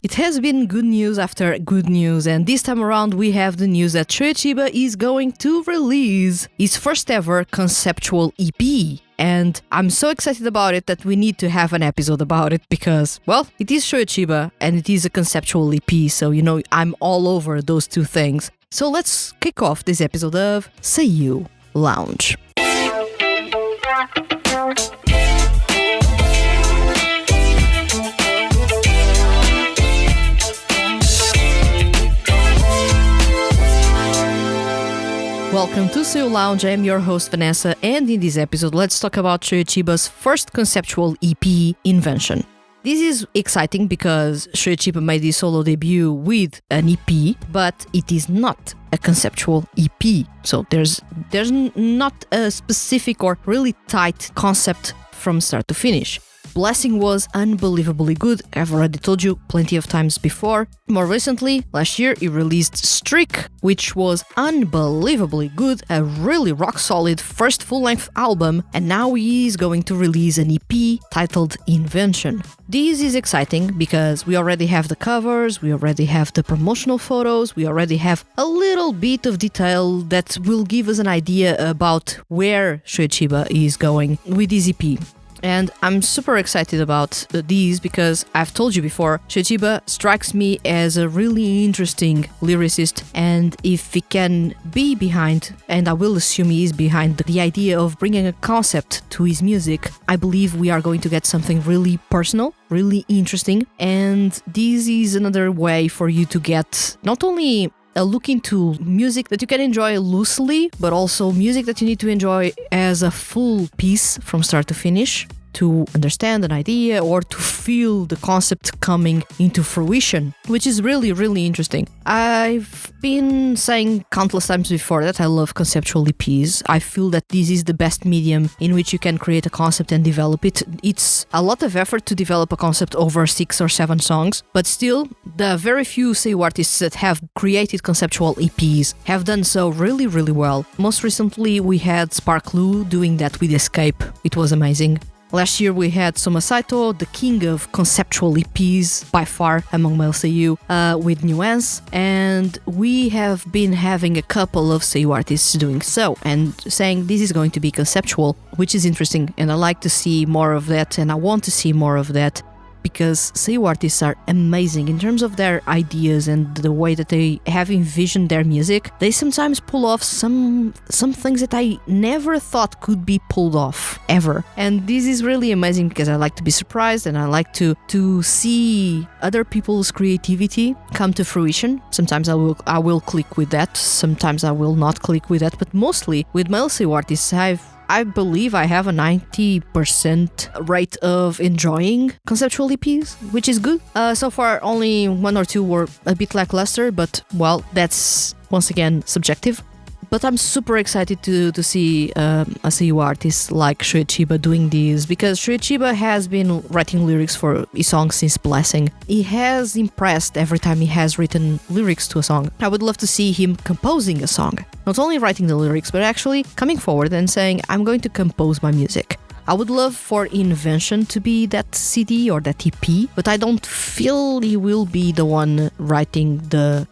It has been good news after good news, and this time around we have the news that Shoya Chiba is going to release his first ever conceptual EP. And I'm so excited about it that we need to have an episode about it because, well, it is Shoya Chiba and it is a conceptual EP, so I'm all over those two things. So let's kick off this episode of SEIYUU Lounge. Welcome to SEIYUU Lounge, I am your host Vanessa, and in this episode let's talk about Shoya Chiba's first conceptual EP, Invention. This is exciting because Shoya Chiba made his solo debut with an EP, but it is not a conceptual EP. So there's not a specific or really tight concept from start to finish. Blessing was unbelievably good, I've already told you plenty of times before. More recently, last year, he released Streak, which was unbelievably good, a really rock-solid first full-length album, and now he is going to release an EP titled Invention. This is exciting because we already have the covers, we already have the promotional photos, we already have a little bit of detail that will give us an idea about where Shoya Chiba is going with this EP. And I'm super excited about these because I've told you before, Shoya Chiba strikes me as a really interesting lyricist, and if he can be behind, and I will assume he is behind, the idea of bringing a concept to his music, I believe we are going to get something really personal, really interesting, and this is another way for you to get not only a look into music that you can enjoy loosely, but also music that you need to enjoy as a full piece from start to finish to understand an idea or to feel the concept coming into fruition, which is really, really interesting. I've been saying countless times before that I love conceptual EPs. I feel that this is the best medium in which you can create a concept and develop it. It's a lot of effort to develop a concept over 6 or 7 songs, but still, the very few SEIYUU artists that have created conceptual EPs have done so really, really well. Most recently, we had Sparklu doing that with Escape. It was amazing. Last year we had Soma Saito, the king of conceptual EPs by far among male SEIYUU, with Nuance, and we have been having a couple of SEIYUU artists doing so and saying this is going to be conceptual, which is interesting, and I like to see more of that, and I want to see more of that because SEIYUU artists are amazing in terms of their ideas and the way that they have envisioned their music. They sometimes pull off some things that I never thought could be pulled off, ever. And this is really amazing because I like to be surprised and I like to see other people's creativity come to fruition. Sometimes I will click with that, sometimes I will not click with that, but mostly with male SEIYUU artists I believe I have a 90% rate of enjoying conceptual EPs, which is good. So far, only 1 or 2 were a bit lackluster, but, well, that's, once again, subjective. But I'm super excited to see a SEIYUU artist like Shoya Chiba doing this, because Shoya Chiba has been writing lyrics for his songs since Blessing. He has impressed every time he has written lyrics to a song. I would love to see him composing a song. Not only writing the lyrics, but actually coming forward and saying, I'm going to compose my music. I would love for Invention to be that CD or that EP, but I don't feel he will be the one writing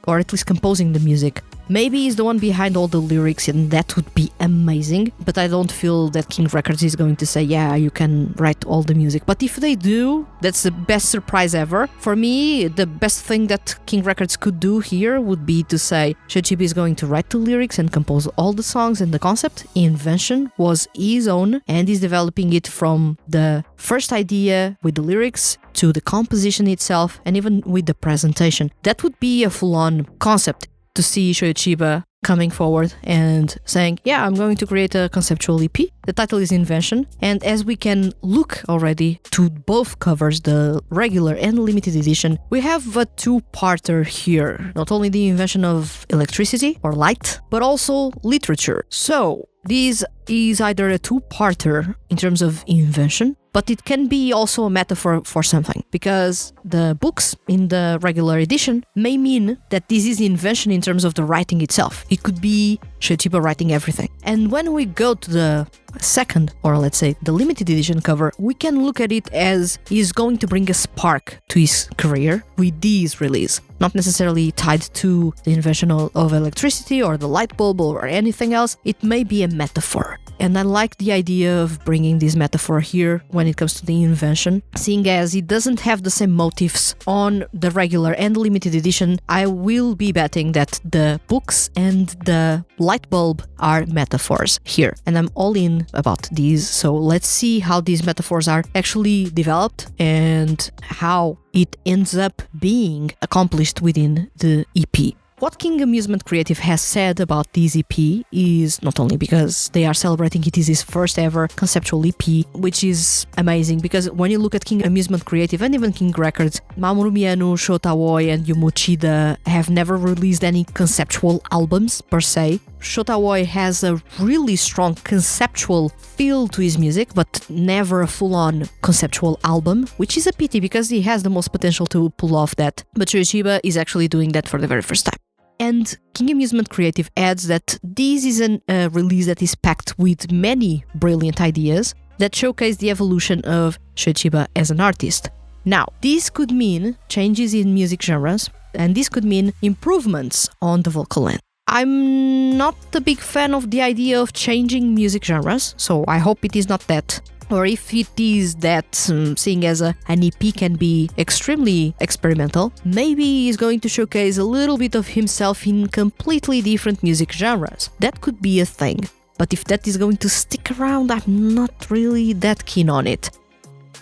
or at least composing the music. Maybe he's the one behind all the lyrics, and that would be amazing, but I don't feel that King Records is going to say, yeah, you can write all the music. But if they do, that's the best surprise ever. For me, the best thing that King Records could do here would be to say, Shoya Chiba is going to write the lyrics and compose all the songs, and the concept, Invention, was his own, and he's developing it from the first idea with the lyrics to the composition itself, and even with the presentation. That would be a full-on concept. To see Shoya Chiba coming forward and saying, yeah, I'm going to create a conceptual EP. The title is Invention, and as we can look already to both covers, the regular and limited edition, we have a 2-parter here. Not only the invention of electricity or light, but also literature. So these is either a two-parter in terms of invention, but it can be also a metaphor for something, because the books in the regular edition may mean that this is invention in terms of the writing itself. It could be Shoya Chiba writing everything. And when we go to the second, or let's say the limited edition cover, we can look at it as he's going to bring a spark to his career with this release. Not necessarily tied to the invention of electricity or the light bulb or anything else. It may be a metaphor. And I like the idea of bringing this metaphor here when it comes to the invention, seeing as it doesn't have the same motifs on the regular and the limited edition. I will be betting that the books and the light bulb are metaphors here, and I'm all in about these. So let's see how these metaphors are actually developed and how it ends up being accomplished within the EP. What King Amusement Creative has said about this EP is not only because they are celebrating it is his first ever conceptual EP, which is amazing, because when you look at King Amusement Creative and even King Records, Mamoru Miyano, Shota Aoi and Yumu Uchida have never released any conceptual albums per se. Shota Aoi has a really strong conceptual feel to his music, but never a full-on conceptual album, which is a pity because he has the most potential to pull off that. But Shoya Chiba is actually doing that for the very first time. And King Amusement Creative adds that this is a release that is packed with many brilliant ideas that showcase the evolution of Shoya Chiba as an artist. Now, this could mean changes in music genres, and this could mean improvements on the vocal end. I'm not a big fan of the idea of changing music genres, so I hope it is not that. Or if it is that, seeing as an EP can be extremely experimental, maybe he's going to showcase a little bit of himself in completely different music genres. That could be a thing. But if that is going to stick around, I'm not really that keen on it.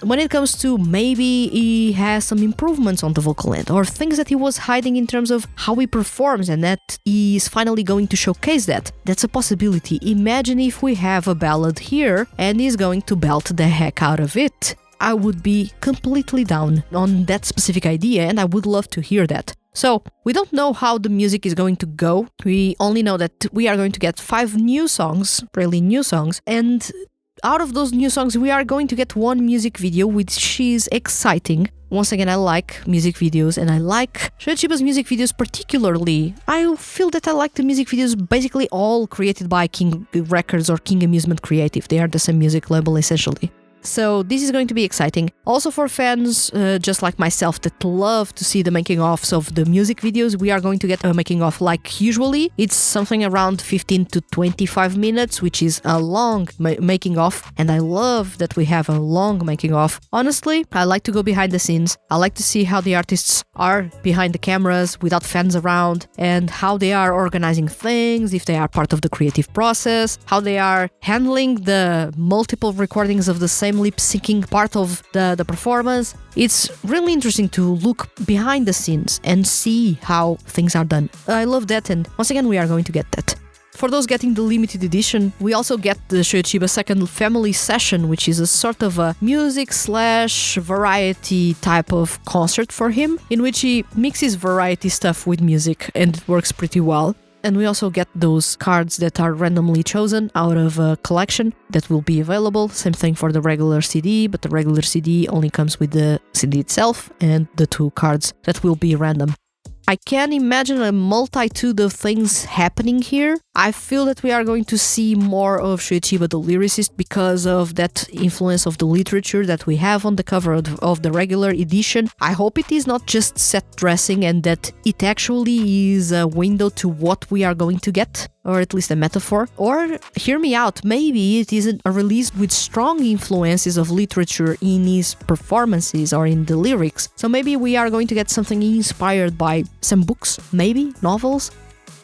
When it comes to maybe he has some improvements on the vocal end, or things that he was hiding in terms of how he performs, and that he is finally going to showcase that. That's a possibility. Imagine if we have a ballad here and he's going to belt the heck out of it. I would be completely down on that specific idea, and I would love to hear that. So, we don't know how the music is going to go. We only know that we are going to get 5 new songs, really new songs, and out of those new songs, we are going to get one music video, which is exciting. Once again, I like music videos, and I like Shoya Chiba's music videos particularly. I feel that I like the music videos basically all created by King Records or King Amusement Creative. They are the same music label, essentially. So this is going to be exciting. Also for fans just like myself that love to see the making-offs of the music videos, we are going to get a making-off like usually. It's something around 15 to 25 minutes, which is a long making-off, and I love that we have a long making-off. Honestly, I like to go behind the scenes. I like to see how the artists are behind the cameras without fans around, and how they are organizing things, if they are part of the creative process, how they are handling the multiple recordings of the same lip-syncing part of the performance. It's really interesting to look behind the scenes and see how things are done. I love that, and once again we are going to get that. For those getting the limited edition, we also get the Shoya Chiba second family session, which is a sort of a music/variety type of concert for him, in which he mixes variety stuff with music, and it works pretty well. And we also get those cards that are randomly chosen out of a collection that will be available. Same thing for the regular CD, but the regular CD only comes with the CD itself and the 2 cards that will be random. I can imagine a multitude of things happening here. I feel that we are going to see more of Shoya Chiba the lyricist because of that influence of the literature that we have on the cover of the regular edition. I hope it is not just set dressing and that it actually is a window to what we are going to get, or at least a metaphor. Or, hear me out, maybe it isn't a release with strong influences of literature in his performances or in the lyrics. So maybe we are going to get something inspired by some books, maybe novels.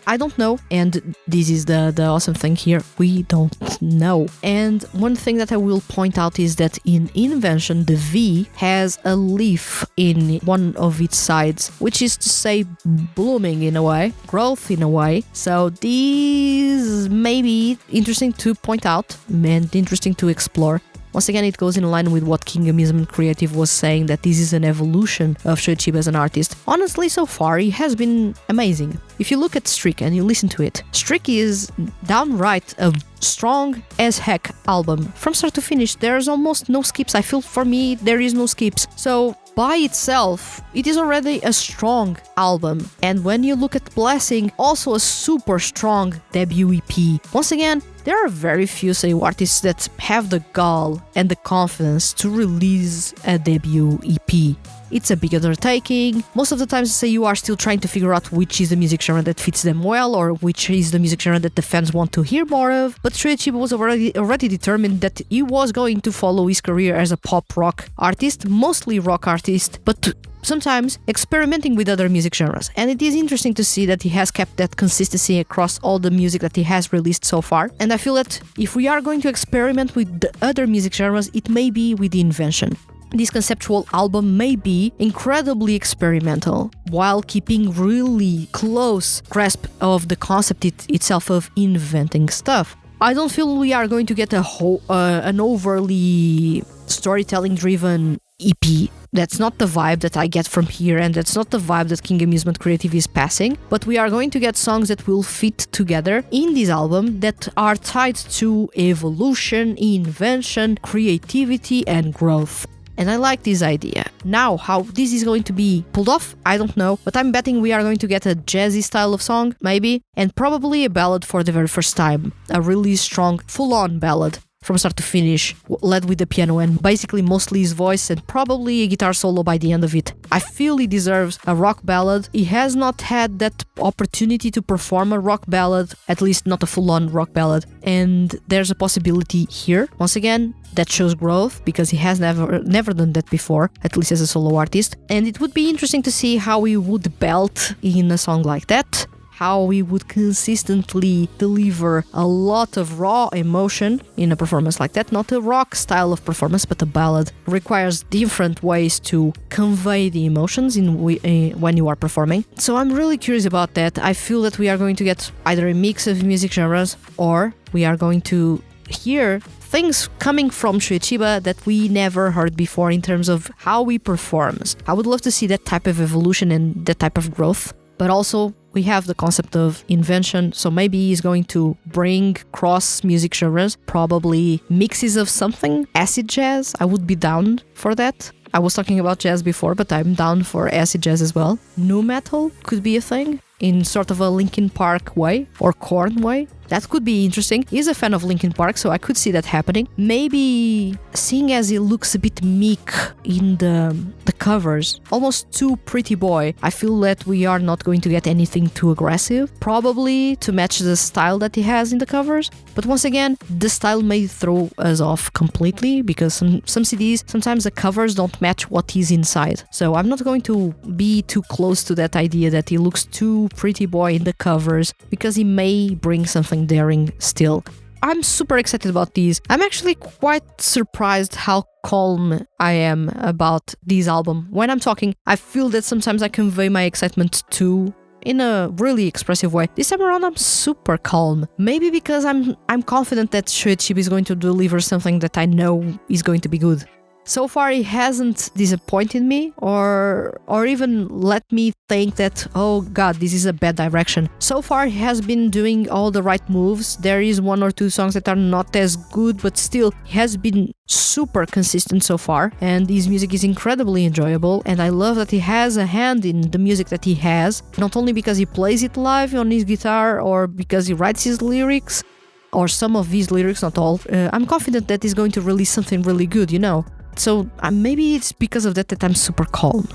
I don't know, and this is the awesome thing here, we don't know. And one thing that I will point out is that in Invention, the V has a leaf in one of its sides, which is to say blooming in a way, growth in a way. So this may be interesting to point out and interesting to explore. Once again, it goes in line with what King Amusement Creative was saying, that this is an evolution of Shoya Chiba as an artist. Honestly, so far, he has been amazing. If you look at Streak and you listen to it, Streak is downright a strong as heck album. From start to finish, there's almost no skips. I feel for me, there is no skips. So by itself, it is already a strong album. And when you look at Blessing, also a super strong debut EP. Once again, there are very few SEIYUU artists that have the gall and the confidence to release a debut EP. It's a big undertaking. Most of the times SEIYUU are still trying to figure out which is the music genre that fits them well, or which is the music genre that the fans want to hear more of. But Shoya Chiba was already determined that he was going to follow his career as a pop rock artist, mostly rock artist, but sometimes experimenting with other music genres. And it is interesting to see that he has kept that consistency across all the music that he has released so far. And I feel that if we are going to experiment with the other music genres, it may be with the Invention. This conceptual album may be incredibly experimental while keeping really close grasp of the concept itself of inventing stuff. I don't feel we are going to get an overly storytelling-driven EP. That's not the vibe that I get from here, and that's not the vibe that King Amusement Creative is passing. But we are going to get songs that will fit together in this album that are tied to evolution, invention, creativity, and growth. And I like this idea. Now, how this is going to be pulled off, I don't know, but I'm betting we are going to get a jazzy style of song, maybe, and probably a ballad for the very first time. A really strong, full-on ballad from start to finish, led with the piano and basically mostly his voice and probably a guitar solo by the end of it. I feel he deserves a rock ballad. He has not had that opportunity to perform a rock ballad, at least not a full-on rock ballad, and there's a possibility here. Once again, that shows growth because he has never done that before, at least as a solo artist, and it would be interesting to see how he would belt in a song like that, how we would consistently deliver a lot of raw emotion in a performance like that. Not a rock style of performance, but a ballad requires different ways to convey the emotions when you are performing. So I'm really curious about that. I feel that we are going to get either a mix of music genres, or we are going to hear things coming from Shoya Chiba that we never heard before in terms of how he performs. I would love to see that type of evolution and that type of growth. But also, we have the concept of invention, so maybe he's going to bring cross music genres, probably mixes of something, acid jazz. I would be down for that. I was talking about jazz before, but I'm down for acid jazz as well. Nu metal could be a thing in sort of a Linkin Park way or Korn way. That could be interesting. He's a fan of Linkin Park, so I could see that happening. Maybe seeing as he looks a bit meek in the covers, almost too pretty boy, I feel that we are not going to get anything too aggressive, probably to match the style that he has in the covers. But once again, the style may throw us off completely because some CDs, sometimes the covers don't match what is inside. So I'm not going to be too close to that idea that he looks too pretty boy in the covers, because he may bring something daring still. I'm super excited about these. I'm actually quite surprised how calm I am about this album. When I'm talking, I feel that sometimes I convey my excitement too in a really expressive way. This time around, I'm super calm. Maybe because I'm confident that Shoya Chiba is going to deliver something that I know is going to be good. So far, he hasn't disappointed me or even let me think that, oh god, this is a bad direction. So far, he has been doing all the right moves. There is one or two songs that are not as good, but still, he has been super consistent so far, and his music is incredibly enjoyable, and I love that he has a hand in the music that he has, not only because he plays it live on his guitar or because he writes his lyrics, or some of his lyrics, not all. I'm confident that he's going to release something really good, you know. So maybe it's because of that I'm super calm.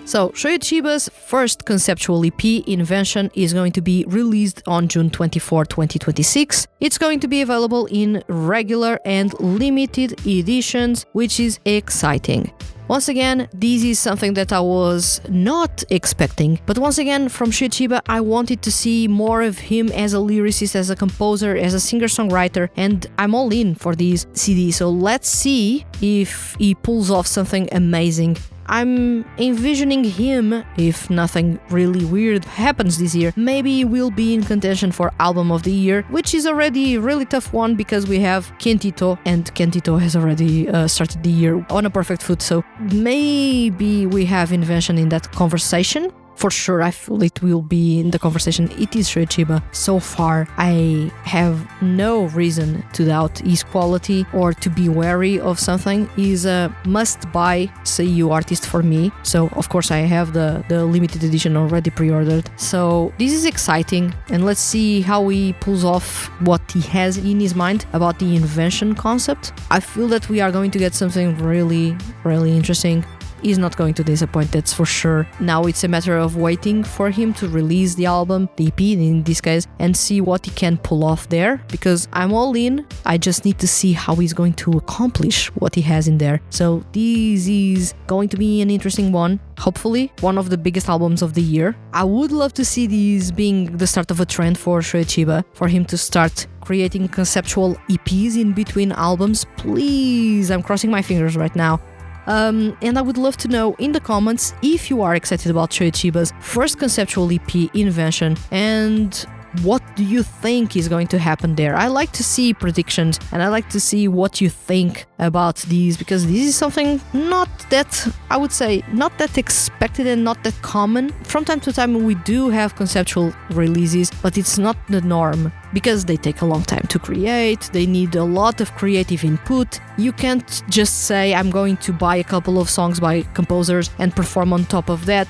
So, Shoya Chiba's first conceptual EP, Invention, is going to be released on June 24, 2026. It's going to be available in regular and limited editions, which is exciting. Once again, this is something that I was not expecting, but once again, from Shoya Chiba, I wanted to see more of him as a lyricist, as a composer, as a singer-songwriter, and I'm all in for this CD, so let's see if he pulls off something amazing. I'm envisioning him, if nothing really weird happens this year, maybe we'll be in contention for Album of the Year, which is already a really tough one because we have Kentito, and Kentito has already started the year on a perfect foot, so maybe we have Invention in that conversation. For sure, I feel it will be in the conversation. It is Shoya Chiba. So far, I have no reason to doubt his quality or to be wary of something. He's a must-buy SEIYUU artist for me. So, of course, I have the limited edition already pre-ordered. So, this is exciting. And let's see how he pulls off what he has in his mind about the Invention concept. I feel that we are going to get something really, really interesting. He's not going to disappoint, that's for sure. Now it's a matter of waiting for him to release the album, the EP in this case, and see what he can pull off there, because I'm all in. I just need to see how he's going to accomplish what he has in there. So this is going to be an interesting one. Hopefully, one of the biggest albums of the year. I would love to see this being the start of a trend for Shoya Chiba, for him to start creating conceptual EPs in between albums. Please, I'm crossing my fingers right now. And I would love to know in the comments if you are excited about Shoya Chiba's first conceptual EP, Invention, and what do you think is going to happen there? I like to see predictions, and I like to see what you think about these, because this is something not that, I would say, not that expected and not that common. From time to time we do have conceptual releases, but it's not the norm, because they take a long time to create, they need a lot of creative input. You can't just say, I'm going to buy a couple of songs by composers and perform on top of that.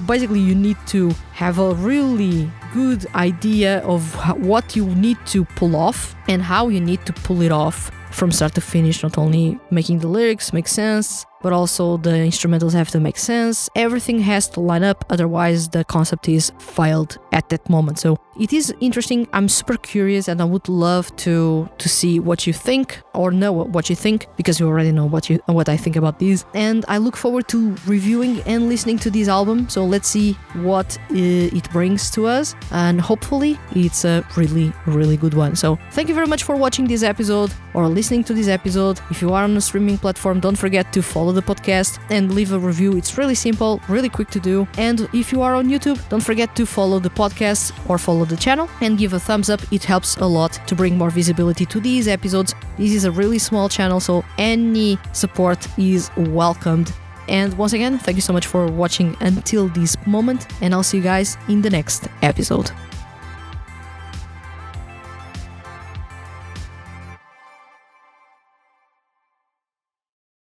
Basically you need to have a really good idea of what you need to pull off and how you need to pull it off from start to finish, not only making the lyrics make sense, but also the instrumentals have to make sense. Everything has to line up, otherwise the concept is failed at that moment. So it is interesting. I'm super curious, and I would love to see what you think, or know what you think, because you already know what I think about these. And I look forward to reviewing and listening to this album. So let's see what it brings to us, and hopefully it's a really, really good one. So thank you very much for watching this episode or listening to this episode. If you are on a streaming platform, don't forget to follow the podcast and leave a review. It's really simple, really quick to do. And if you are on YouTube, don't forget to follow the podcast or follow the channel and give a thumbs up. It helps a lot to bring more visibility to these episodes. This is a really small channel, so any support is welcomed. And once again, thank you so much for watching until this moment, and I'll see you guys in the next episode.